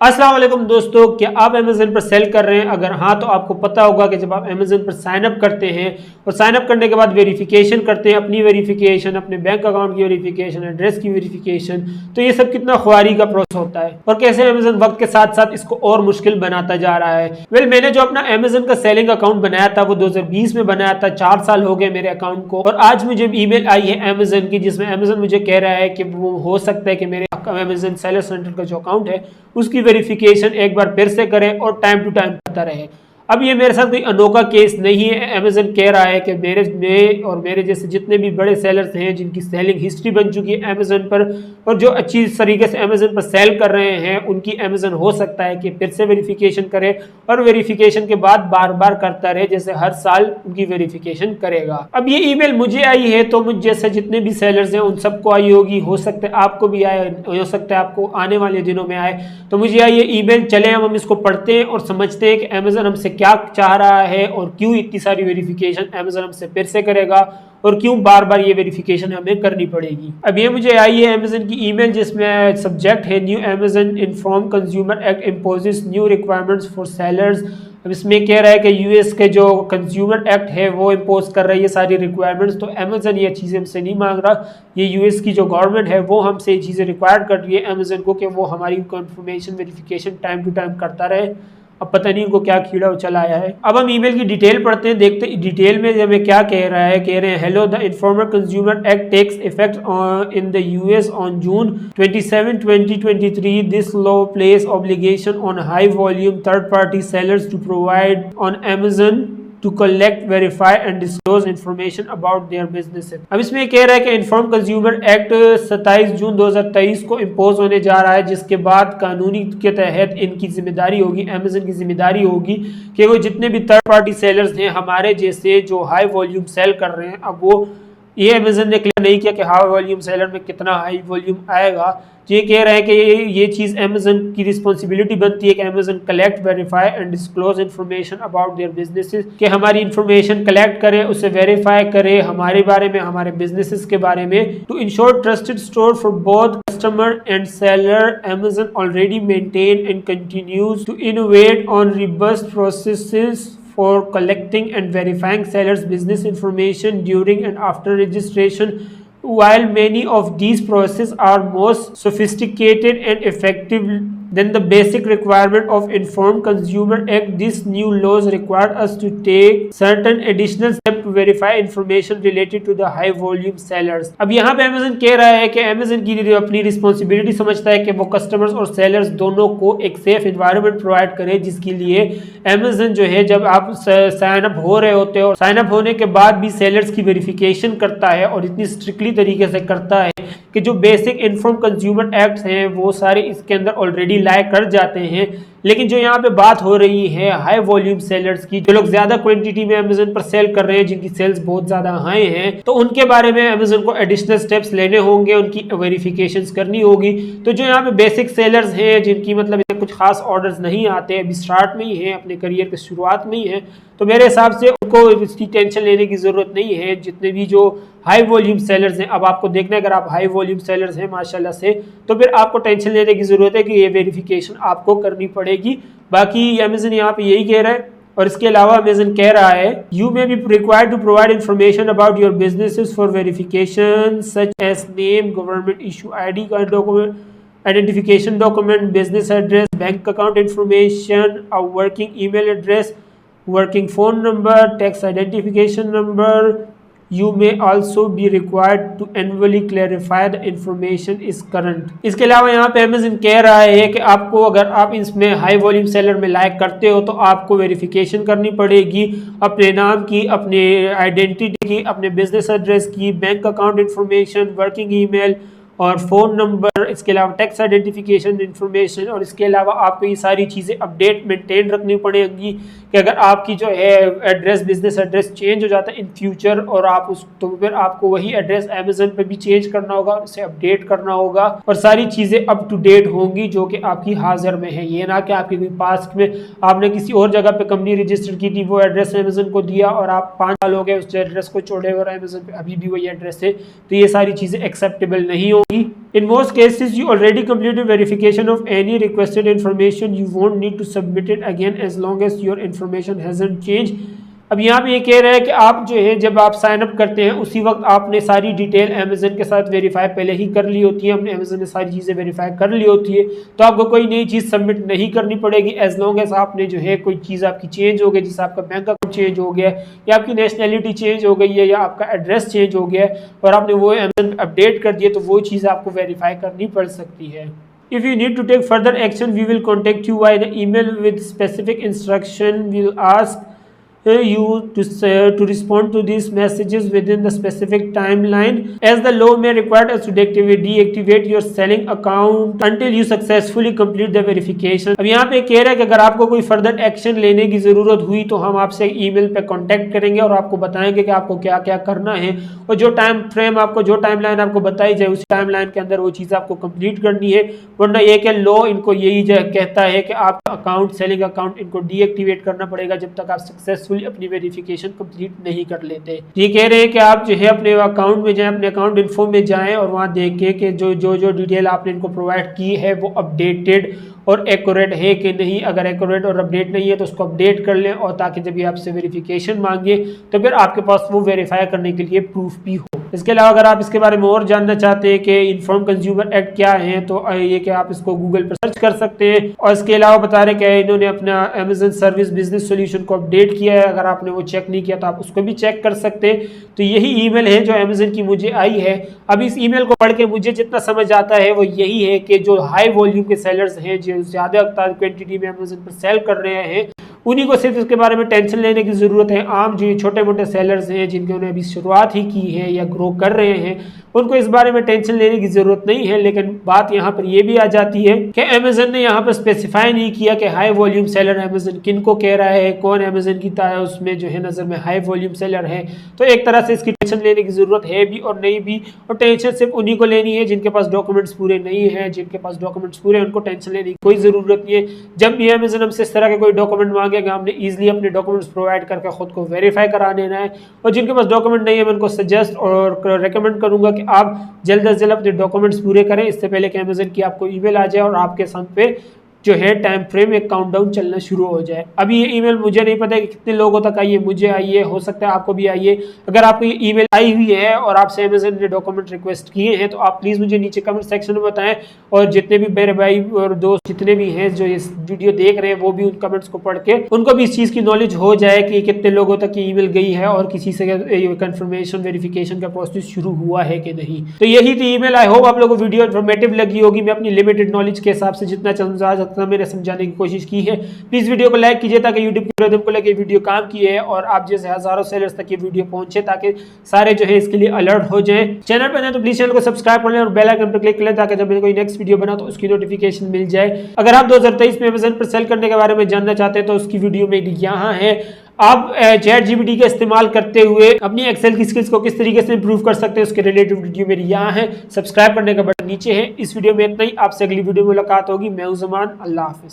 अस्सलाम वालेकुम दोस्तों, क्या आप अमेज़न पर सेल कर रहे हैं? अगर हाँ तो आपको पता होगा कि जब आप अमेज़न पर साइन अप करते हैं और साइन अप करने के बाद वेरिफिकेशन करते हैं, अपनी वेरिफिकेशन, अपने बैंक अकाउंट की वेरिफिकेशन, एड्रेस की वेरिफिकेशन, तो ये सब कितना खुआरी का प्रोसेस होता है और कैसे अमेज़न वक्त के साथ साथ इसको और मुश्किल बनाता जा रहा है। मैंने जो अपना अमेज़न का सेलिंग अकाउंट बनाया था वो 2020 में बनाया था, 4 साल हो गए मेरे अकाउंट को, और आज मुझे ईमेल आई है अमेज़न की जिसमें अमेज़न मुझे कह रहा है कि वो हो सकता है कि मेरे अमेज़न सेलर सेंटर का जो अकाउंट है उसकी वेरिफिकेशन एक बार फिर से करें और टाइम टू टाइम करता रहे। अब ये मेरे साथ कोई अनोखा केस नहीं है। अमेज़न कह रहा है कि मेरे जैसे जितने भी बड़े सेलर्स हैं जिनकी सेलिंग हिस्ट्री बन चुकी है अमेज़न पर और जो अच्छी तरीके से अमेज़न पर सेल कर रहे हैं, उनकी अमेज़न हो सकता है कि फिर से वेरिफिकेशन करे और वेरिफिकेशन के बाद बार बार करता रहे, जैसे हर साल उनकी वेरिफिकेशन करेगा। अब ये ईमेल मुझे आई है तो मुझ जैसे जितने भी सेलर्स हैं उन सबको आई होगी, हो सकता है आपको भी आए, हो सकता है आपको आने वाले दिनों में आए। तो मुझे आई ये ईमेल, चले हम इसको पढ़ते हैं और समझते हैं कि अमेज़न हमसे क्या चाह रहा है और क्यों इतनी सारी वेरिफिकेशन अमेज़न हमसे फिर से करेगा और क्यों बार बार ये वेरिफिकेशन हमें करनी पड़ेगी। अब ये मुझे आई है अमेज़न की ईमेल जिसमें सब्जेक्ट है new Amazon inform consumer act imposes new requirements for sellers. अब इसमें कह रहा है कि यूएस के जो कंज्यूमर एक्ट है वो इम्पोज कर रही है सारी रिक्वायरमेंट्स, तो अमेज़न ये चीज़ें हमसे नहीं मांग रहा, ये यूएस की जो गवर्नमेंट है वो हमसे ये चीज़ें रिक्वायर कर रही है अमेज़न को कि वो हमारी confirmation verification time to time करता रहे। अब पता नहीं उनको क्या कीड़ा उछल आया है। अब हम ईमेल की डिटेल पढ़ते हैं, देखते डिटेल में हमें क्या कह रहा है। कह रहे हैं hello, the informer consumer act takes effect in the US on June 27 2023। This law places obligation on high volume third party sellers to provide on Amazon to collect, verify and disclose information about their businesses। अब इसमें कह रहा है कि inform consumer act 27 जून 2023 को impose होने जा रहा है, जिसके बाद कानूनी के तहत इनकी जिम्मेदारी होगी, अमेज़न की जिम्मेदारी होगी कि वो जितने भी थर्ड पार्टी सेलर्स हैं हमारे जैसे जो हाई वॉल्यूम सेल कर रहे हैं, अब वो ये अमेज़न ने क्लियर नहीं किया कि हाई वॉल्यूम सेलर में कितना हाई वॉल्यूम आएगा। ये कह रहे हैं कि ये चीज़ अमेज़न की रिस्पॉन्सिबिलिटी बनती है कि Amazon collect, verify and disclose information about their businesses, कि हमारी इन्फॉर्मेशन कलेक्ट करे, उसे वेरीफाई करे हमारे बारे में, हमारे बिजनेसेस के बारे में। To ensure trusted store for both customer and seller, Amazon already maintain and continues to innovate on robust processes for collecting and verifying sellers' business information during and after registration. While many of these processes are most sophisticated and effective than the basic requirement of Informed Consumer Act, these new laws require us to take certain additional steps to verify information related to the high volume sellers। अब यहाँ पे Amazon कह रहा है कि Amazon की अपनी responsibility समझता है कि वो कस्टमर्स और सेलर्स दोनों को एक सेफ इन्वायरमेंट प्रोवाइड करे, जिसके लिए अमेज़न जो है जब आप साइन अप हो रहे होते हो, साइन अप होने के बाद भी सेलर्स की वेरिफिकेशन करता है और इतनी स्ट्रिक्टली तरीके से करता है कि जो बेसिक इन्फॉर्म कंज्यूमर एक्ट्स हैं वो सारे इसके अंदर ऑलरेडी लाए कर जाते हैं। लेकिन जो यहाँ पे बात हो रही है हाई वॉल्यूम सेलर्स की, जो लोग ज्यादा क्वांटिटी में अमेज़न पर सेल कर रहे हैं, जिनकी सेल्स बहुत ज्यादा हाई हैं, तो उनके बारे में अमेज़न को एडिशनल स्टेप्स लेने होंगे, उनकी वेरिफिकेशंस करनी होगी। तो जो यहाँ पे बेसिक सेलर्स हैं जिनकी मतलब कुछ खास ऑर्डर्स नहीं आते, अभी स्टार्ट में ही है, अपने करियर के शुरुआत में ही है, तो मेरे हिसाब से उनको इसकी टेंशन लेने की जरूरत नहीं है। जितने भी जो हाई वॉल्यूम सेलर्स हैं, अब आपको देखना है अगर आप हाई वॉल्यूम सेलर्स हैं माशाल्लाह से, तो फिर आपको टेंशन लेने की जरूरत है कि ये वेरिफिकेशन आपको करनी पड़ेगी। बाकी अमेज़न यहाँ पे यही कह रहा है। और इसके अलावा अमेज़न कह रहा है you may be required to provide information about your businesses for verification such as name, government issue ID card document, identification document, business address, bank account information, a working email address, working phone number, tax identification number. You may also be required to annually clarify the information is current। इसके अलावा यहाँ पे Amazon कह रहा है कि आपको अगर आप इसमें हाई वॉल्यूम सेलर में लाइक करते हो तो आपको वेरिफिकेशन करनी पड़ेगी अपने नाम की, अपने आइडेंटिटी की, अपने बिजनेस एड्रेस की, bank account information, working email और फ़ोन नंबर, इसके अलावा टैक्स आइडेंटिफिकेशन इन्फॉर्मेशन, और इसके अलावा आपको ये सारी चीज़ें अपडेट मेंटेन रखनी पड़ेंगी कि अगर आपकी जो है एड्रेस, बिजनेस एड्रेस चेंज हो जाता है इन फ्यूचर और आप उस, तो फिर आपको वही एड्रेस अमेज़न पे भी चेंज करना होगा, उसे अपडेट करना होगा और सारी चीज़ें अप टू डेट होंगी जो कि आपकी हाजिर में है। ये ना कि आपकी कोई पास्ट में आपने किसी और जगह पे कंपनी रजिस्टर की थी, वो एड्रेस अमेज़न को दिया और आप 5 साल हो गए उस एड्रेस को छोड़े और अमेज़न पे अभी भी वही एड्रेस है, तो ये सारी चीज़ें एक्सेप्टेबल नहीं हो। होगी। In most cases, you already completed verification of any requested information. You won't need to submit it again as long as your information hasn't changed. अब यहाँ पे ये कह रहा है कि आप जो है जब आप साइन अप करते हैं उसी वक्त आपने सारी डिटेल अमेजन के साथ वेरीफाई पहले ही कर ली होती है, हमने अमेजन ने सारी चीज़ें वेरीफाई कर ली होती है, तो आपको कोई नई चीज़ सबमिट नहीं करनी पड़ेगी एज लॉन्ग एज आपने जो है कोई चीज़ आपकी चेंज हो गई, जैसे आपका बैंक अकाउंट चेंज हो गया या आपकी नेशनैलिटी चेंज हो गई है या आपका एड्रेस चेंज हो गया है और आपने वो अमेजन अपडेट कर दिया, तो वो चीज़ आपको वेरीफाई करनी पड़ सकती है। If you need to take further action, we will contact you via the email with specific instruction. We will ask you to respond to these messages within the specific timeline, as the law may require us to deactivate your selling account until you successfully complete the verification। अब यहाँ पे कह रहा है कि अगर आपको कोई फर्दर एक्शन लेने की ज़रूरत हुई तो हम आपसे ईमेल पे कांटेक्ट करेंगे और आपको बताएंगे कि आपको क्या क्या करना है और जो टाइम फ्रेम आपको, जो टाइमलाइन आपको बताई जाए उस टाइमलाइन के अंदर वो चीज़ आपको कंप्लीट करनी है। वरना ये कि लॉ इनको यही कहता है कि आप अकाउंट, सेलिंग अकाउंट इनको डीएक्टिवेट करना पड़ेगा जब तक आप सक्सेसफुल अपनी वेरिफिकेशन कंप्लीट नहीं कर लेते। ये कह रहे हैं कि आप जो है अपने अकाउंट में जाएं, अपने अकाउंट इन्फो में जाएं और वहां देखें कि जो डिटेल आपने इनको प्रोवाइड की है वो अपडेटेड और एक्यूरेट है कि नहीं। अगर एक्यूरेट और अपडेट नहीं है तो उसको अपडेट कर लें, और ताकि जब ये आपसे वेरिफिकेशन मांगे तो फिर आपके पास वो वेरीफाई करने के लिए प्रूफ भी हो। इसके अलावा अगर आप इसके बारे में और जानना चाहते हैं कि इन्फॉर्म कंज्यूमर एक्ट क्या है तो ये कि आप इसको गूगल पर सर्च कर सकते हैं। और इसके अलावा बता रहे कि इन्होंने अपना अमेजन सर्विस बिजनेस सॉल्यूशन को अपडेट किया है, अगर आपने वो चेक नहीं किया तो आप उसको भी चेक कर सकते हैं। तो यही ईमेल है जो अमेजन की मुझे आई है। अब इस ईमेल को पढ़ के मुझे जितना समझ आता है वो यही है कि जो हाई वॉल्यूम के सेलर्स हैं, जो ज़्यादा क्वांटिटी में अमेजन पर सेल कर रहे हैं, उन्हीं को सिर्फ इसके बारे में टेंशन लेने की ज़रूरत है। आम जो छोटे मोटे सेलर्स हैं जिनके अभी शुरुआत ही की है या ग्रो कर रहे हैं, उनको इस बारे में टेंशन लेने की ज़रूरत नहीं है। लेकिन बात यहाँ पर यह भी आ जाती है कि अमेजन ने यहाँ पर स्पेसिफाई नहीं किया कि हाई वॉल्यूम सेलर अमेजन किन को कह रहा है, कौन अमेजन की उसमें जो है नज़र में हाई वॉल्यूम सेलर है। तो एक तरह से इसकी टेंशन लेने की ज़रूरत है भी और नहीं भी, और टेंशन सिर्फ उन्हीं को लेनी है जिनके पास डॉक्यूमेंट्स पूरे नहीं है। जिनके पास डॉक्यूमेंट्स पूरे हैं उनको टेंशन लेने की कोई ज़रूरत नहीं है। जब भी अमेजन हमसे इस तरह के कोई डॉक्यूमेंट मांगेगा हमने ईजिली अपने डॉक्यूमेंट्स प्रोवाइड करके खुद को वेरीफाई करा देना है। और जिनके पास डॉक्यूमेंट नहीं है मैं उनको सजेस्ट और रेकमेंड करूंगा कि आप जल्द से जल्द अपने डॉक्यूमेंट्स पूरे करें, इससे पहले कि अमेजन की आपको ईमेल आ जाए और आपके साथ पे जो है टाइम फ्रेम एक काउंटडाउन चलना शुरू हो जाए। अभी ये ईमेल मुझे नहीं पता है कि कितने लोगों तक आई है, मुझे आई है, हो सकता है आपको भी आई है। अगर आपको ये ईमेल आई हुई है और आपसे अमेजन ने डॉक्यूमेंट रिक्वेस्ट किए हैं तो आप प्लीज़ मुझे नीचे कमेंट सेक्शन में बताएं, और जितने भी मेरे भाई और दोस्त जितने भी हैं जो इस वीडियो देख रहे हैं वो भी उन कमेंट्स को पढ़ के उनको भी इस चीज़ की नॉलेज हो जाए कि कितने लोगों तक ये ईमेल गई है और किसी से कंफर्मेशन वेरिफिकेशन का प्रोसेस शुरू हुआ है कि नहीं। तो यही थी ईमेल। आई होप आप लोगों को वीडियो इन्फॉर्मेटिव लगी होगी। मैं अपनी लिमिटेड नॉलेज के हिसाब से जितना समझा सकता मैंने समझाने की कोशिश की है। प्लीज वीडियो को लाइक कीजिए ताकि यूट्यूब एल्गोरिथम को लेकर वीडियो काम की है और आप जैसे हजारों सेलर्स तक ये वीडियो पहुंचे ताकि सारे जो है इसके लिए अलर्ट हो जाए। चैनल पर नए तो प्लीज चैनल को सब्सक्राइब कर लें और बेल आइकन पर क्लिक कर लें ताकि जब मैंने कोई नेक्स्ट वीडियो बना तो उसकी नोटिफिकेशन मिल जाए। अगर आप 2023 में अमेजन पर सेल करने के बारे में जानना चाहते हैं तो उसकी वीडियो में यहाँ है। आप ChatGPT का इस्तेमाल करते हुए अपनी एक्सेल की स्किल्स को किस तरीके से इंप्रूव कर सकते हैं उसके रिलेटेड वीडियो मेरी यहाँ है। सब्सक्राइब करने का बटन नीचे है। इस वीडियो में इतना ही। आपसे अगली वीडियो में मुलाकात होगी। मैं हूं ज़मान। अल्लाह हाफिज़।